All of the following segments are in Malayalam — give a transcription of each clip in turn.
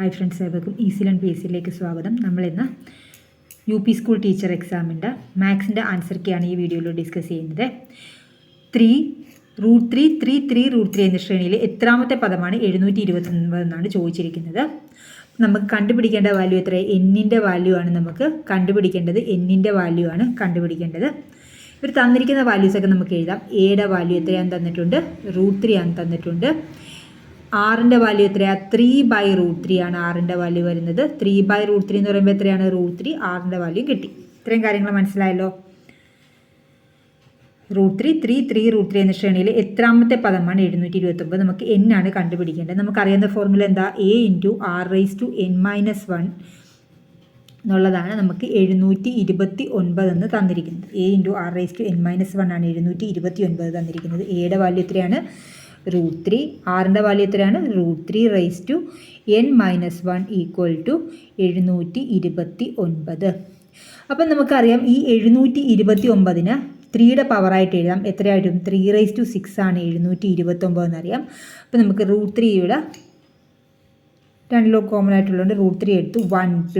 ഹായ് ഫ്രണ്ട്സ്, ഏവർക്കും ഈസി ലേൺ PSCയിലേക്ക് സ്വാഗതം. നമ്മളിന്ന് UP സ്കൂൾ ടീച്ചർ എക്സാമിൻ്റെ മാത്സിൻ്റെ ആൻസർ കീയാണ് ഈ വീഡിയോയിൽ ഡിസ്കസ് ചെയ്യുന്നത്. 3√3 എന്ന ശ്രേണിയിൽ എത്രാമത്തെ പദമാണ് 729 എന്നാണ് ചോദിച്ചിരിക്കുന്നത്. നമുക്ക് കണ്ടുപിടിക്കേണ്ട വാല്യൂ എത്ര? എന്നിൻ്റെ വാല്യൂ ആണ് നമുക്ക് കണ്ടുപിടിക്കേണ്ടത്. എന്നിൻ്റെ വാല്യൂ ആണ് കണ്ടുപിടിക്കേണ്ടത്. ഇവർ തന്നിരിക്കുന്ന വാല്യൂസൊക്കെ നമുക്ക് എഴുതാം. എയുടെ വാല്യൂ എത്രയാണെന്ന് തന്നിട്ടുണ്ട്, √3 ആണ് തന്നിട്ടുണ്ട്. ആറിൻ്റെ വാല്യൂ എത്രയാണ്? 3/√3 ആണ് ആറിൻ്റെ വാല്യൂ വരുന്നത്. 3/√3 എന്ന് പറയുമ്പോൾ എത്രയാണ്? √3. ആറിൻ്റെ വാല്യൂ കിട്ടി. ഇത്രയും കാര്യങ്ങൾ മനസ്സിലായല്ലോ. √3 എന്ന ശ്രേണിയിൽ എത്രാമത്തെ പദമാണ് 729? നമുക്ക് n ആണ് കണ്ടുപിടിക്കേണ്ടത്. നമുക്കറിയാവുന്ന ഫോർമുല എന്താ? a × r⁻n−1 എന്നുള്ളതാണ് നമുക്ക് 729 എന്ന് തന്നിരിക്കുന്നത്. a × r⁻n−1 ആണ് 729 തന്നിരിക്കുന്നത്. എയുടെ വാല്യൂ എത്രയാണ്? √3. ആറിൻ്റെ വാല്യൂ എത്രയാണ്? √3⁻n−1 = 729. അപ്പം നമുക്കറിയാം ഈ 729ന് 3യുടെ പവറായിട്ട് എഴുതാം. എത്രയായിട്ടും 3�6 ആണ് 729 എന്നറിയാം. അപ്പം നമുക്ക് √3യുടെ രണ്ടിലോ കോമൺ ആയിട്ടുള്ളതുകൊണ്ട് √3 എടുത്തു. 1 +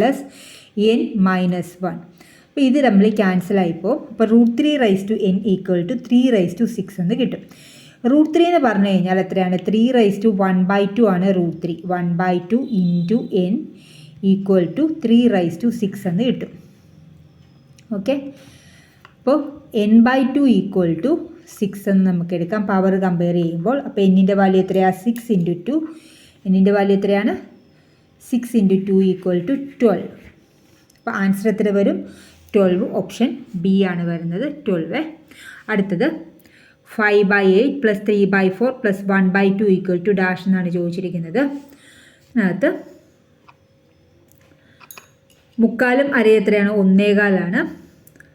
n-1. അപ്പോൾ ഇത് നമ്മൾ ക്യാൻസലായിപ്പോൾ അപ്പോൾ √3⁻n = 3⁻6 എന്ന് കിട്ടും. √3 എന്ന് പറഞ്ഞു കഴിഞ്ഞാൽ എത്രയാണ്? 3⁻1/2 ആണ് √3. 1/2 × n = 3⁻6 എന്ന് കിട്ടും. ഓക്കെ, അപ്പോൾ n/2 = 6 എന്ന് നമുക്ക് എടുക്കാം പവർ കമ്പയർ ചെയ്യുമ്പോൾ. അപ്പോൾ എന്നിൻ്റെ വാല്യൂ എത്രയാണ്? 6 × 2. എന്നിൻ്റെ വാല്യൂ എത്രയാണ്? 6 × 2 = 12. അപ്പോൾ ആൻസർ എത്ര വരും? 12. ഓപ്ഷൻ ബി ആണ് വരുന്നത്, 12. അടുത്തത് 5/8 + 3/4 + 1/2 = ഡാഷ് എന്നാണ് ചോദിച്ചിരിക്കുന്നത്. അതിനകത്ത് 3/4 അര എത്രയാണ്? 1/4 ആണ്.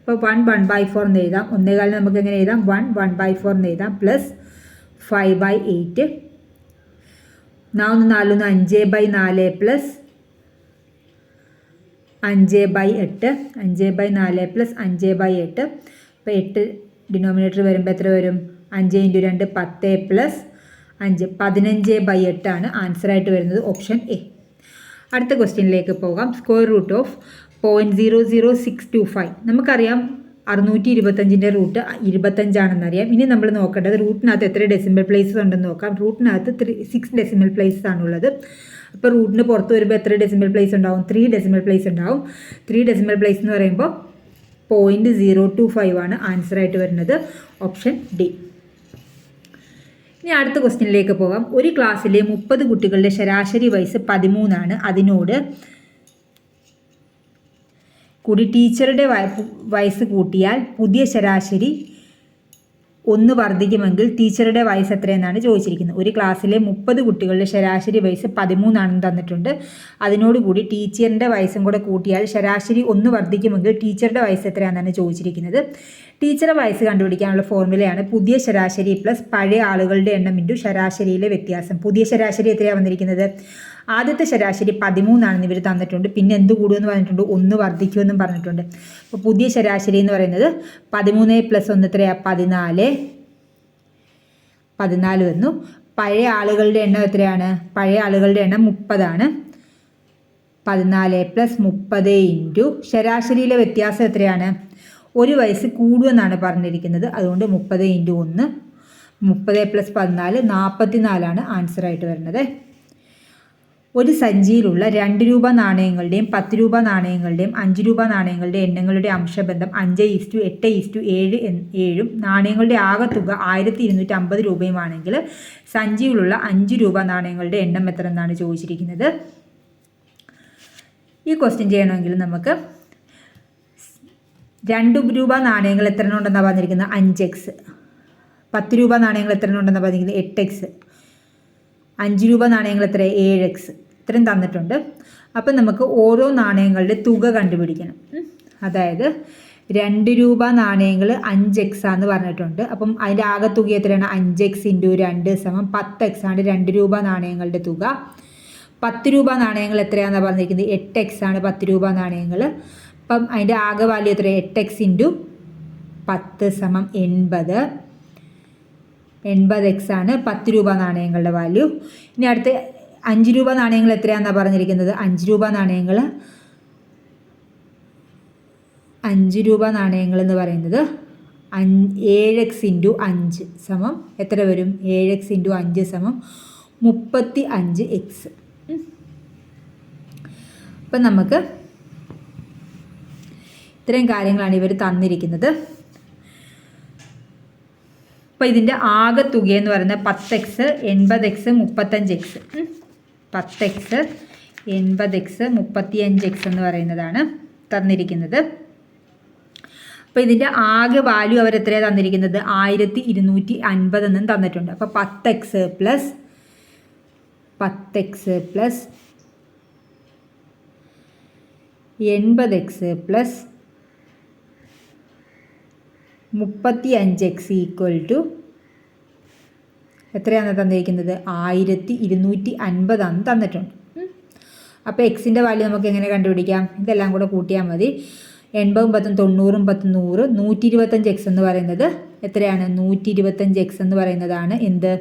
അപ്പോൾ 1/4 എന്ന് എഴുതാം. 1/4 നമുക്ക് എങ്ങനെ എഴുതാം? 1/4 എന്ന് എഴുതാം. + 5/8. 4 4 5/4 + 5/8. 5/4 + 5/8. അപ്പോൾ 8 ഡിനോമിനേറ്റർ വരുമ്പോൾ എത്ര വരും? 5 × 2 10 + 5 15/8 ആണ് ആൻസറായിട്ട് വരുന്നത്, ഓപ്ഷൻ എ. അടുത്ത ക്വസ്റ്റ്യനിലേക്ക് പോകാം. √0.00625. നമുക്കറിയാം 625ൻ്റെ റൂട്ട് 25 ആണെന്നറിയാം. ഇനി നമ്മൾ നോക്കേണ്ടത് റൂട്ടിനകത്ത് എത്ര ഡെസിമൽ പ്ലേസസ് ഉണ്ടെന്ന് നോക്കാം. റൂട്ടിനകത്ത് 6 ഡെസിമൽ പ്ലേസസ് ആണുള്ളത്. അപ്പോൾ റൂട്ടിന് പുറത്ത് വരുമ്പോൾ എത്ര ഡെസിമൽ പ്ലേസ് ഉണ്ടാവും? 3 ഡെസിമൽ പ്ലേസ് ഉണ്ടാവും. 3 ഡെസിമൽ പ്ലേസ് എന്ന് പറയുമ്പോൾ 0.025 ആണ് ആൻസറായിട്ട് വരുന്നത്, ഓപ്ഷൻ ഡി. ഇനി അടുത്ത ക്വസ്റ്റ്യനിലേക്ക് പോകാം. ഒരു ക്ലാസ്സിലെ 30 കുട്ടികളുടെ ശരാശരി വയസ്സ് 13 ആണ്. അതിനോട് കൂടി ടീച്ചറുടെ വയസ്സ് കൂട്ടിയാൽ പുതിയ ശരാശരി 1 വർദ്ധിക്കുമെങ്കിൽ ടീച്ചറുടെ വയസ്സ് എത്രയെന്നാണ് ചോദിച്ചിരിക്കുന്നത്. ഒരു ക്ലാസ്സിലെ 30 കുട്ടികളുടെ ശരാശരി വയസ്സ് 13 ആണെന്ന് തന്നിട്ടുണ്ട്. അതിനോടുകൂടി ടീച്ചറിൻ്റെ വയസ്സും കൂടെ കൂട്ടിയാൽ ശരാശരി 1 വർദ്ധിക്കുമെങ്കിൽ ടീച്ചറുടെ വയസ്സ് എത്രയാണെന്നാണ് ചോദിച്ചിരിക്കുന്നത്. ടീച്ചറുടെ വയസ്സ് കണ്ടുപിടിക്കാനുള്ള ഫോർമുലയാണ് പുതിയ ശരാശരി + പഴയ ആളുകളുടെ എണ്ണം × ശരാശരിയിലെ വ്യത്യാസം. പുതിയ ശരാശരി എത്രയാണ് വന്നിരിക്കുന്നത്? ആദ്യത്തെ ശരാശരി 13 ആണെന്ന് ഇവർ തന്നിട്ടുണ്ട്. പിന്നെ എന്ത് കൂടുമെന്ന് പറഞ്ഞിട്ടുണ്ട്? 1 വർദ്ധിക്കുമെന്നും പറഞ്ഞിട്ടുണ്ട്. അപ്പോൾ പുതിയ ശരാശരി എന്ന് പറയുന്നത് 13 + 1 എത്രയാണ്? 14 വന്നു. പഴയ ആളുകളുടെ എണ്ണം എത്രയാണ്? പഴയ ആളുകളുടെ എണ്ണം 30 ആണ്. 14 + 30 × ശരാശരിയിലെ വ്യത്യാസം എത്രയാണ്? 1 വയസ്സ് കൂടുമെന്നാണ് പറഞ്ഞിരിക്കുന്നത്. അതുകൊണ്ട് 30 × 1 30 + 14 44 ആണ് ആൻസറായിട്ട് വരുന്നത്. ഒരു സഞ്ചിയിലുള്ള 2 രൂപ നാണയങ്ങളുടെയും 10 രൂപ നാണയങ്ങളുടെയും 5 രൂപ നാണയങ്ങളുടെ എണ്ണങ്ങളുടെ അംശബന്ധം 5:8:7 നാണയങ്ങളുടെ ആകെ തുക 1250 രൂപയുമാണെങ്കിൽ സഞ്ചിയിലുള്ള 5 രൂപ നാണയങ്ങളുടെ എണ്ണം എത്ര എന്നാണ് ചോദിച്ചിരിക്കുന്നത്. ഈ ക്വസ്റ്റ്യൻ ചെയ്യണമെങ്കിൽ നമുക്ക് 2 രൂപ നാണയങ്ങൾ എത്ര ഉണ്ടെന്നാണ് പറഞ്ഞിരിക്കുന്നത്? 5x. 10 രൂപ നാണയങ്ങൾ എത്ര ഉണ്ടെന്നാണ് പറഞ്ഞിരിക്കുന്നത്? 8x. 5 രൂപ നാണയങ്ങൾ എത്ര? 7x. ഇത്രയും തന്നിട്ടുണ്ട്. അപ്പം നമുക്ക് ഓരോ നാണയങ്ങളുടെ തുക കണ്ടുപിടിക്കണം. അതായത് 2 രൂപ നാണയങ്ങൾ 5x ആണെന്ന് പറഞ്ഞിട്ടുണ്ട്. അപ്പം അതിൻ്റെ ആകെ തുക എത്രയാണ്? 5x × 2 = 10x ആണ് 2 രൂപ നാണയങ്ങളുടെ തുക. 10 രൂപ നാണയങ്ങൾ എത്രയാണെന്നാണ് പറഞ്ഞിരിക്കുന്നത്? 8x ആണ് 10 രൂപ നാണയങ്ങൾ. അപ്പം അതിൻ്റെ ആകെ വാല്യൂ എത്ര? 8x × 10 = 80. 80x ആണ് 10 രൂപ നാണയങ്ങളുടെ വാല്യൂ. ഇനി അടുത്ത 5 രൂപ നാണയങ്ങൾ എത്രയാണെന്നാണ് പറഞ്ഞിരിക്കുന്നത്? 5 രൂപ നാണയങ്ങൾ 5 രൂപ നാണയങ്ങൾ എന്ന് പറയുന്നത് 7x × 5 സമം എത്ര വരും? 7x × 5 സമം 35x. അപ്പം നമുക്ക് ഇത്രയും കാര്യങ്ങളാണ് ഇവർ തന്നിരിക്കുന്നത്. അപ്പോൾ ഇതിൻ്റെ ആകെ തുകയെന്ന് പറയുന്നത് 10x 80x 35x 10x 80x 35x എന്ന് പറയുന്നതാണ് തന്നിരിക്കുന്നത്. അപ്പോൾ ഇതിൻ്റെ ആകെ വാല്യൂ അവർ എത്രയാണ് തന്നിരിക്കുന്നത്? 1250 എന്നും തന്നിട്ടുണ്ട്. അപ്പോൾ 10x plus 80x plus 35x equal to എത്രയാണ് തന്നിരിക്കുന്നത്? 1250 തന്നിട്ടുണ്ട്. അപ്പോൾ എക്സിൻ്റെ വാല്യൂ നമുക്ക് എങ്ങനെ കണ്ടുപിടിക്കാം? ഇതെല്ലാം കൂടെ കൂട്ടിയാൽ മതി. 80 10 90 10 100 125x എന്ന് പറയുന്നത് എത്രയാണ്? 125x എന്ന് പറയുന്നതാണ് എന്ത്?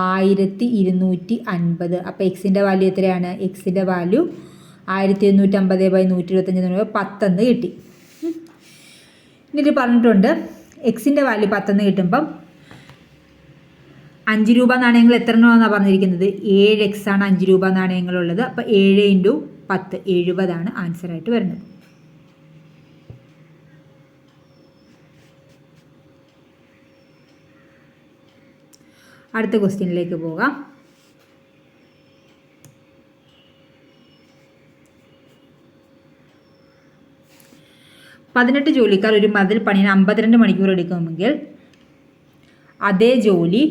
1250. അപ്പോൾ എക്സിൻ്റെ വാല്യൂ എത്രയാണ്? എക്സിൻ്റെ വാല്യൂ 1250/125 10 എന്ന് കിട്ടി. എന്നിട്ട് പറഞ്ഞിട്ടുണ്ട് എക്സിൻ്റെ വാല്യൂ 10 എന്ന് കിട്ടുമ്പം 5 രൂപ നാണയങ്ങൾ എത്ര എണ്ണമാണെന്നാണ് പറഞ്ഞിരിക്കുന്നത്? 7x ആണ് 5 രൂപ നാണയങ്ങളുള്ളത്. അപ്പോൾ 7 × 10 70 ആൻസറായിട്ട് വരുന്നത്. അടുത്ത ക്വസ്റ്റ്യനിലേക്ക് പോകാം. പതിനെട്ട് ജോലിക്കാർ ഒരു മതിൽ പണിയാൻ 52 മണിക്കൂർ എടുക്കുമെങ്കിൽ അതേ ജോലി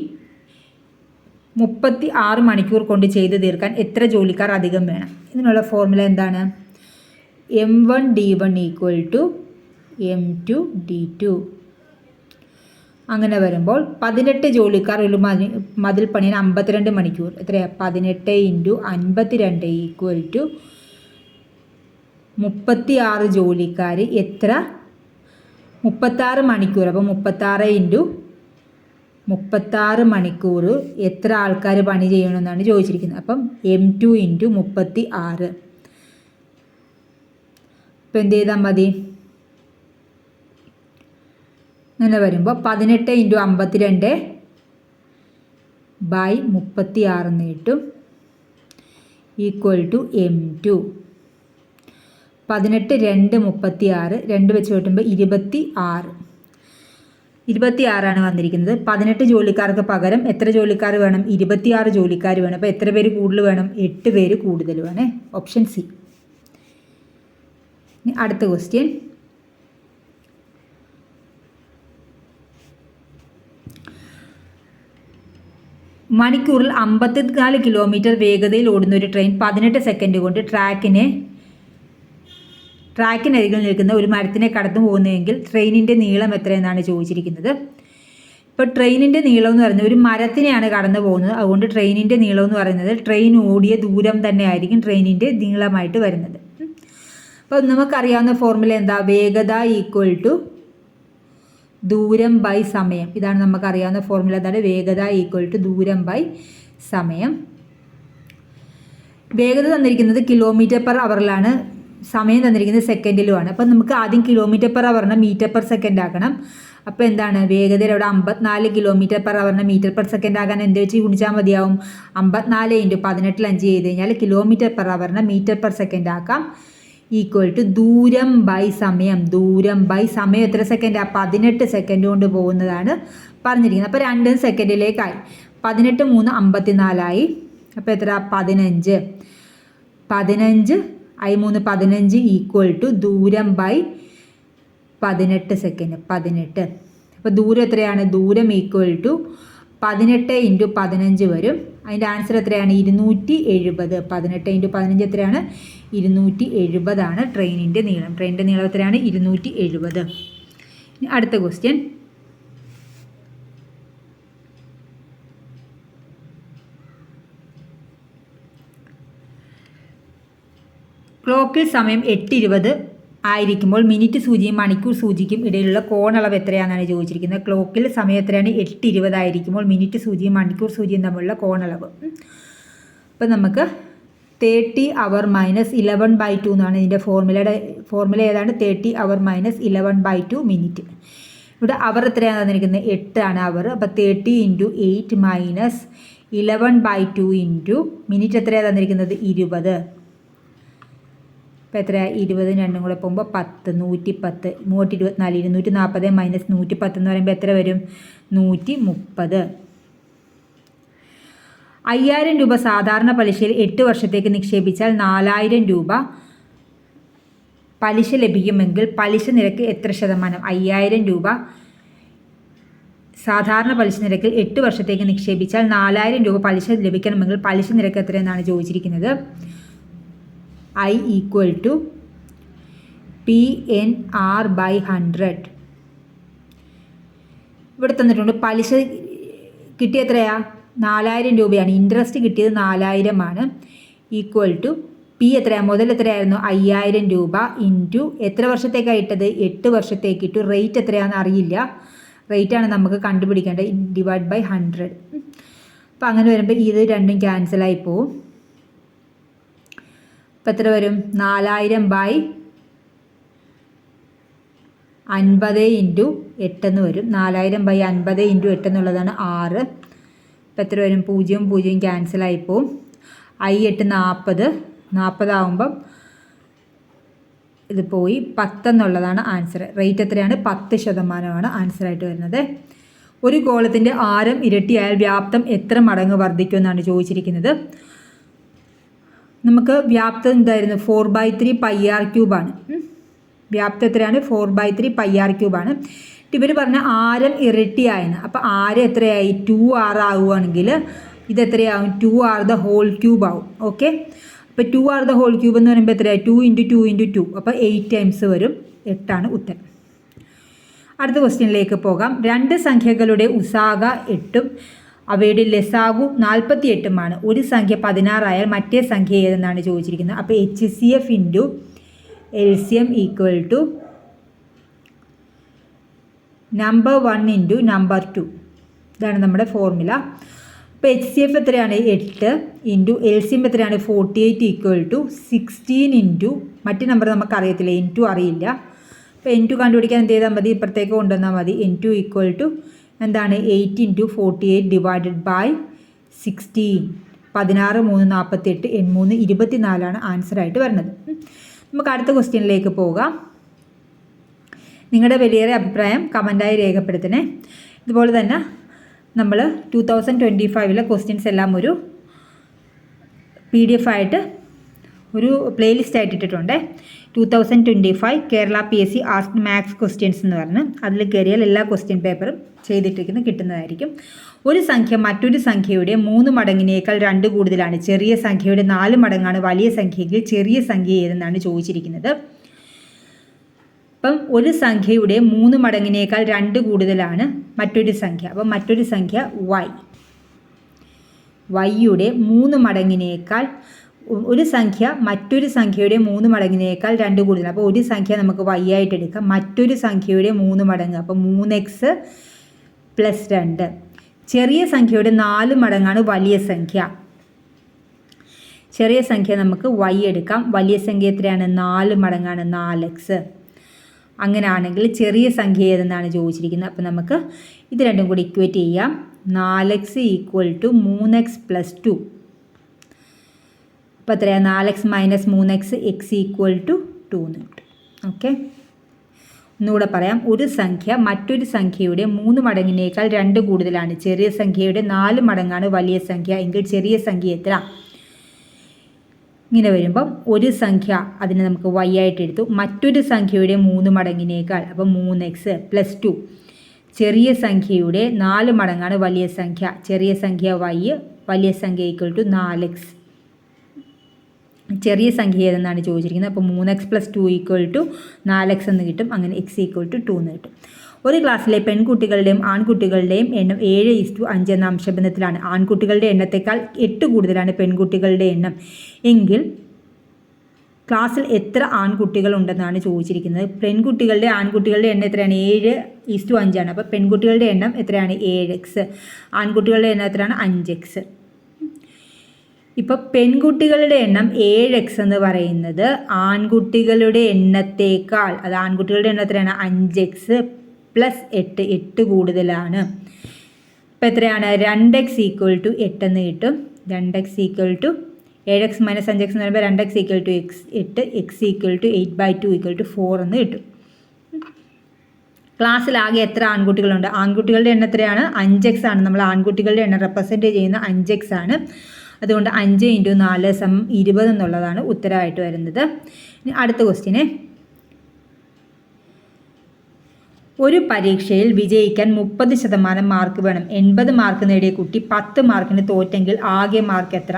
36 മണിക്കൂർ കൊണ്ട് ചെയ്ത് തീർക്കാൻ എത്ര ജോലിക്കാർ അധികം വേണം? ഇതിനുള്ള ഫോർമുല എന്താണ്? m1d1 = m2d2. അങ്ങനെ വരുമ്പോൾ 18 ജോലിക്കാർ ഒരു മതിൽ പണിയാൻ 52 മണിക്കൂർ എത്രയാണ്? 18 × 52 = 36 ജോലിക്കാർ എത്ര? 36 മണിക്കൂർ. അപ്പോൾ 36 × 36 മണിക്കൂർ എത്ര ആൾക്കാർ പണി ചെയ്യണമെന്നാണ് ചോദിച്ചിരിക്കുന്നത്. അപ്പം m2 × 36. ഇപ്പം എന്ത് ചെയ്താൽ മതി? അങ്ങനെ വരുമ്പോൾ 18 × 52/36 എന്ന് കിട്ടും ഈക്വൽ ടു m2. 18 2 36 2 വെച്ച് കൂട്ടുമ്പോൾ 26 വന്നിരിക്കുന്നത്. 18 ജോലിക്കാർക്ക് പകരം എത്ര ജോലിക്കാർ വേണം? 26 ജോലിക്കാർ വേണം. അപ്പോൾ എത്ര പേര് കൂടുതൽ വേണം? 8 പേര് കൂടുതൽ വേണേ. Option C. അടുത്ത ക്വസ്റ്റ്യൻ. മണിക്കൂറിൽ 54 കിലോമീറ്റർ വേഗതയിൽ ഓടുന്ന ഒരു ട്രെയിൻ 18 സെക്കൻഡ് കൊണ്ട് ട്രാക്കിനരികിൽ നിൽക്കുന്ന ഒരു മരത്തിനെ കടന്നു പോകുന്നതെങ്കിൽ ട്രെയിനിൻ്റെ നീളം എത്രയെന്നാണ് ചോദിച്ചിരിക്കുന്നത്. ഇപ്പോൾ ട്രെയിനിൻ്റെ നീളം എന്ന് പറയുന്നത് ഒരു മരത്തിനെയാണ് കടന്നു പോകുന്നത്. അതുകൊണ്ട് ട്രെയിനിൻ്റെ നീളം എന്ന് പറയുന്നത് ട്രെയിൻ ഓടിയ ദൂരം തന്നെ ആയിരിക്കും ട്രെയിനിൻ്റെ നീളമായിട്ട് വരുന്നത്. അപ്പോൾ നമുക്കറിയാവുന്ന ഫോർമുല എന്താ? വേഗത ഈക്വൽ ടു ദൂരം ബൈ സമയം. ഇതാണ് നമുക്കറിയാവുന്ന ഫോർമുല. എന്താണ്? വേഗത ഈക്വൽ ടു ദൂരം ബൈ സമയം. വേഗത തന്നിരിക്കുന്നത് km/hലാണ്, സമയം തന്നിരിക്കുന്നത് സെക്കൻഡിലുമാണ്. അപ്പം നമുക്ക് ആദ്യം km/h m/s ആക്കണം. അപ്പോൾ എന്താണ്? വേഗതയിൽ അവിടെ 54 km/h m/s ആകാൻ എന്ത് വെച്ച് ഗുണിച്ചാൽ മതിയാവും? 54 × 18 ചെയ്ത് കഴിഞ്ഞാൽ km/h m/s ആക്കാം. ഈക്വൽ ടു ദൂരം ബൈ സമയം. ദൂരം ബൈ സമയം എത്ര സെക്കൻഡാണ്? 18 സെക്കൻഡ് കൊണ്ട് പോകുന്നതാണ് പറഞ്ഞിരിക്കുന്നത്. അപ്പോൾ 2 സെക്കൻഡിലേക്കായി. 18 3 54 അപ്പോൾ എത്ര? 15 3 ഈക്വൽ ടു ദൂരം ബൈ 18 സെക്കൻഡ് 18. അപ്പോൾ ദൂരം എത്രയാണ്? ദൂരം ഈക്വൽ ടു 18 × 15 വരും. അതിൻ്റെ ആൻസർ എത്രയാണ്? 270. 18 × 15 എത്രയാണ്? 270 ട്രെയിനിൻ്റെ നീളം. ട്രെയിനിൻ്റെ നീളം എത്രയാണ്? 270. അടുത്ത ക്വസ്റ്റ്യൻ. ക്ലോക്കിൽ സമയം 8:20 ആയിരിക്കുമ്പോൾ മിനിറ്റ് സൂചിയും മണിക്കൂർ സൂചിക്കും ഇടയിലുള്ള കോണളവ് എത്രയാണെന്നാണ് ചോദിച്ചിരിക്കുന്നത്. ക്ലോക്കിൽ സമയം എത്രയാണ്? 8:20 ആയിരിക്കുമ്പോൾ മിനിറ്റ് സൂചിയും മണിക്കൂർ സൂചിയും തമ്മിലുള്ള കോണളവ്. അപ്പം നമുക്ക് 30 hour minus 11/2 എന്നാണ് ഇതിൻ്റെ ഫോർമുല ഏതാണ്? 30 hour minus 11/2 മിനിറ്റ്. ഇവിടെ അവർ എത്രയാണ് തന്നിരിക്കുന്നത്? 8 ആണ് അവർ. അപ്പോൾ 30 × 8 മൈനസ് 11/2 ഇൻറ്റു മിനിറ്റ് എത്രയാണ് തന്നിരിക്കുന്നത്? 20. അപ്പോൾ എത്രയാണ്? 20 രണ്ടും കൂടെ പോകുമ്പോൾ 10, 110, 324, 240 മൈനസ് 110 എന്ന് പറയുമ്പോൾ എത്ര വരും? 130. 5000 രൂപ സാധാരണ പലിശയിൽ 8 വർഷത്തേക്ക് നിക്ഷേപിച്ചാൽ 4000 രൂപ പലിശ ലഭിക്കുമെങ്കിൽ പലിശ നിരക്ക് എത്ര ശതമാനം? 5000 രൂപ സാധാരണ പലിശ നിരക്കിൽ 8 വർഷത്തേക്ക് നിക്ഷേപിച്ചാൽ 4000 രൂപ പലിശ ലഭിക്കണമെങ്കിൽ പലിശ നിരക്ക് എത്രയെന്നാണ് ചോദിച്ചിരിക്കുന്നത്. I = PNR/100. ഇവിടെ തന്നിട്ടുണ്ട് പലിശ കിട്ടിയ എത്രയാ? 4000 രൂപയാണ്. ഇൻട്രസ്റ്റ് കിട്ടിയത് 4000 ആണ്. ഈക്വൽ ടു പി എത്രയാണ്? മുതൽ എത്രയായിരുന്നു? 5000 രൂപ ഇൻറ്റു എത്ര വർഷത്തേക്കാണ് ഇട്ടത്? 8 വർഷത്തേക്ക് ഇട്ടു. റേറ്റ് എത്രയാണെന്ന് അറിയില്ല. റേറ്റാണ് നമുക്ക് കണ്ടുപിടിക്കേണ്ടത്. /100. അപ്പോൾ അങ്ങനെ വരുമ്പോൾ ഇത് രണ്ടും ക്യാൻസലായി പോവും. അപ്പോൾ എത്ര വരും? 4000/50 × 8 എന്ന് വരും. 4000/50 × 8 എന്നുള്ളതാണ് 6. അപ്പോൾ എത്ര വരും? 0 0 ക്യാൻസലായി പോവും. 8 40. 40 ആകുമ്പം ഇത് പോയി 10 എന്നുള്ളതാണ് ആൻസർ. റേറ്റ് എത്രയാണ്? 10% ആൻസറായിട്ട് വരുന്നത്. ഒരു ഗോളത്തിൻ്റെ ആരം ഇരട്ടിയായാൽ വ്യാപ്തം എത്ര മടങ്ങ് വർദ്ധിക്കും എന്നാണ് ചോദിച്ചിരിക്കുന്നത്. നമുക്ക് വ്യാപ്തം എന്തായിരുന്നു? 4/3 πr³ ആണ്. വ്യാപ്തം എത്രയാണ്? 4/3 πr³ ആണ്. ഇവർ പറഞ്ഞ ആരം ഇരട്ടിയായെന്ന്. അപ്പോൾ ആരം എത്രയായി? 2r ആവുകയാണെങ്കിൽ ഇതെത്രയാവും? 2r³ ആവും. ഓക്കെ. അപ്പോൾ 2r³ എന്ന് പറയുമ്പോൾ എത്രയായി? 2 × 2 × 2. അപ്പോൾ 8 ടൈംസ് വരും. 8 ആണ് ഉത്തരം. അടുത്ത ക്വസ്റ്റ്യനിലേക്ക് പോകാം. രണ്ട് സംഖ്യകളുടെ ഉസാഗ 8ഉം അവയുടെ ലസാഗു 48ഉമാണ്. ഒരു സംഖ്യ 16 ആയാൽ മറ്റേ സംഖ്യ ഏതെന്നാണ് ചോദിച്ചിരിക്കുന്നത്. അപ്പോൾ HCF × LCM = നമ്പർ 1 × നമ്പർ 2. ഇതാണ് നമ്മുടെ ഫോർമുല. അപ്പോൾ HCF എത്രയാണ്? 8 ഇൻറ്റു LCM എത്രയാണ്? 48 = 16 മറ്റു നമ്പർ നമുക്കറിയത്തില്ല. N2 അറിയില്ല. അപ്പോൾ N2 കണ്ടുപിടിക്കാൻ എന്ത് ചെയ്താൽ മതി? ഇപ്പുറത്തേക്ക് കൊണ്ടുവന്നാൽ മതി. N2 = എന്താണ്? 8 × 48 / 16. 16 3 48, N 3 24 ആൻസറായിട്ട് വരുന്നത്. നമുക്ക് അടുത്ത ക്വസ്റ്റ്യനിലേക്ക് പോകാം. നിങ്ങളുടെ വലിയൊരു അഭിപ്രായം കമൻറ്റായി രേഖപ്പെടുത്തണേ. ഇതുപോലെ തന്നെ നമ്മൾ 2025 ക്വസ്റ്റ്യൻസ് എല്ലാം ഒരു PDF ആയിട്ട് ഒരു പ്ലേലിസ്റ്റ് ആയിട്ട് ഇട്ടിട്ടുണ്ട്. 2025 Kerala PSC asked maths questions എന്ന് പറഞ്ഞ് അതിൽ കയറിയാൽ എല്ലാ ക്വസ്റ്റ്യൻ പേപ്പറും ചെയ്തിട്ടിരിക്കുന്നത് കിട്ടുന്നതായിരിക്കും. ഒരു സംഖ്യ മറ്റൊരു സംഖ്യയുടെ 3 മടങ്ങിനേക്കാൾ 2 കൂടുതലാണ്. ചെറിയ സംഖ്യയുടെ 4 മടങ്ങാണ് വലിയ സംഖ്യയെങ്കിൽ ചെറിയ സംഖ്യ ഏതെന്നാണ് ചോദിച്ചിരിക്കുന്നത്. അപ്പം ഒരു സംഖ്യയുടെ 3 മടങ്ങിനേക്കാൾ 2 കൂടുതലാണ് മറ്റൊരു സംഖ്യ. അപ്പം മറ്റൊരു സംഖ്യ y-യുടെ 3 മടങ്ങിനേക്കാൾ ഒരു സംഖ്യ മറ്റൊരു സംഖ്യയുടെ 3 മടങ്ങിനേക്കാൾ 2 കൂടുതൽ. അപ്പോൾ ഒരു സംഖ്യ നമുക്ക് y ആയിട്ട് എടുക്കാം. മറ്റൊരു സംഖ്യയുടെ 3 മടങ്ങ്. അപ്പോൾ 3x + 2. ചെറിയ സംഖ്യയുടെ 4 മടങ്ങാണ് വലിയ സംഖ്യ. ചെറിയ സംഖ്യ നമുക്ക് y എടുക്കാം. വലിയ സംഖ്യ എത്രയാണ്? 4 മടങ്ങാണ് 4x. അങ്ങനെയാണെങ്കിൽ ചെറിയ സംഖ്യ ഏതെന്നാണ് ചോദിച്ചിരിക്കുന്നത്. അപ്പോൾ നമുക്ക് ഇത് രണ്ടും കൂടി ഇക്വേറ്റ് ചെയ്യാം. 4x = 3x + 2. അപ്പോൾ എത്രയാണ്? 4x - 3x x = 2 എന്ന് കിട്ടും. ഓക്കെ. ഒന്നുകൂടെ പറയാം. ഒരു സംഖ്യ മറ്റൊരു സംഖ്യയുടെ 3 മടങ്ങിനേക്കാൾ 2 കൂടുതലാണ്. ചെറിയ സംഖ്യയുടെ 4 മടങ്ങാണ് വലിയ സംഖ്യ എങ്കിൽ ചെറിയ സംഖ്യ എത്ര? ഇങ്ങനെ വരുമ്പം ഒരു സംഖ്യ അതിനെ നമുക്ക് y ആയിട്ട് എടുത്തു. മറ്റൊരു സംഖ്യയുടെ 3 മടങ്ങിനേക്കാൾ അപ്പോൾ 3x + 2. ചെറിയ സംഖ്യയുടെ 4 മടങ്ങാണ് വലിയ സംഖ്യ. ചെറിയ സംഖ്യ y, വലിയ സംഖ്യ = 4x. ചെറിയ സംഖ്യ ഏതെന്നാണ് ചോദിച്ചിരിക്കുന്നത്. അപ്പോൾ 3x + 2 = 4x എന്ന് കിട്ടും. അങ്ങനെ x = 2 എന്ന് കിട്ടും. ഒരു ക്ലാസ്സിലെ പെൺകുട്ടികളുടെയും ആൺകുട്ടികളുടെയും എണ്ണം 7:5 എന്ന അംശബന്ധത്തിലാണ്. ആൺകുട്ടികളുടെ എണ്ണത്തേക്കാൾ 8 കൂടുതലാണ് പെൺകുട്ടികളുടെ എണ്ണം എങ്കിൽ ക്ലാസ്സിൽ എത്ര ആൺകുട്ടികൾ ഉണ്ടെന്നാണ് ചോദിച്ചിരിക്കുന്നത്. പെൺകുട്ടികളുടെ ആൺകുട്ടികളുടെ എണ്ണം എത്രയാണ്? 7:5 ആണ്. അപ്പോൾ പെൺകുട്ടികളുടെ എണ്ണം എത്രയാണ്? 7x. ആൺകുട്ടികളുടെ എണ്ണം എത്രയാണ്? 5x. ഇപ്പോൾ പെൺകുട്ടികളുടെ എണ്ണം 7x എന്ന് പറയുന്നത് ആൺകുട്ടികളുടെ എണ്ണത്തേക്കാൾ, അത് ആൺകുട്ടികളുടെ എണ്ണത്തിലാണ് 5x പ്ലസ് 8 കൂടുതലാണ്. ഇപ്പോൾ എത്രയാണ്? 2x ഈക്വൽ ടു 8 എന്ന് കിട്ടും. 2x equal to 7x minus 5x എന്ന് പറയുമ്പോൾ 2x equal to 8, x equal to 8/2 equal to 4 എന്ന് കിട്ടും. ക്ലാസ്സിലാകെ എത്ര ആൺകുട്ടികളുണ്ട്? ആൺകുട്ടികളുടെ എണ്ണം എത്രയാണ്? 5x ആണ്. നമ്മൾ ആൺകുട്ടികളുടെ എണ്ണം റെപ്രസെൻറ്റ് ചെയ്യുന്ന 5x ആണ്. അതുകൊണ്ട് 5 × 4 = 20 എന്നുള്ളതാണ് ഉത്തരമായിട്ട് വരുന്നത്. ഇനി അടുത്ത ക്വസ്റ്റ്യന്, ഒരു പരീക്ഷയിൽ വിജയിക്കാൻ 30% മാർക്ക് വേണം. 80 മാർക്ക് നേടിയ കുട്ടി 10 മാർക്കിന് തോറ്റെങ്കിൽ ആകെ മാർക്ക് എത്ര?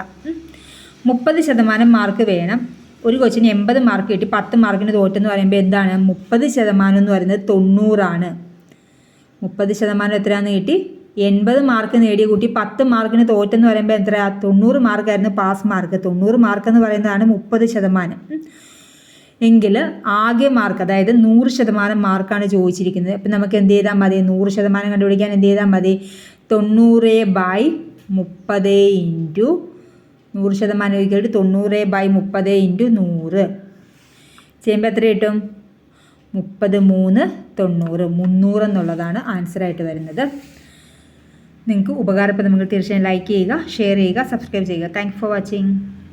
30% മാർക്ക് വേണം. ഒരു കൊച്ചിന് 80 മാർക്ക് കിട്ടി 10 മാർക്കിന് തോറ്റെന്ന് പറയുമ്പോൾ എന്താണ്? 30% എന്ന് പറയുന്നത് 90 ആണ്. 30% എത്രയാണെന്ന് കിട്ടി? 80 മാർക്ക് നേടിയ കുട്ടി 10 മാർക്കിന് തോറ്റെന്ന് പറയുമ്പോൾ എത്രയാ? 90 മാർക്കായിരുന്നു പാസ് മാർക്ക്. 90 മാർക്ക് എന്ന് പറയുന്നതാണ് 30%. എങ്കിൽ ആകെ മാർക്ക്, അതായത് 100% മാർക്കാണ് ചോദിച്ചിരിക്കുന്നത്. അപ്പം നമുക്ക് എന്ത് ചെയ്താൽ മതി? 100% കണ്ടുപിടിക്കാൻ എന്ത് ചെയ്താൽ മതി? 90/30 × 100% ഈക്വൽ ടു 90/30 × 100 ചെയ്യുമ്പോൾ എത്ര കിട്ടും? 33 90 300 എന്നുള്ളതാണ് ആൻസറായിട്ട് വരുന്നത്. നിങ്ങൾക്ക് ഉപകാരപ്പെടുന്നെങ്കിൽ തീർച്ചയായും ലൈക്ക് ചെയ്യുക, ഷെയർ ചെയ്യുക, സബ്സ്ക്രൈബ് ചെയ്യുക. Thank for watching.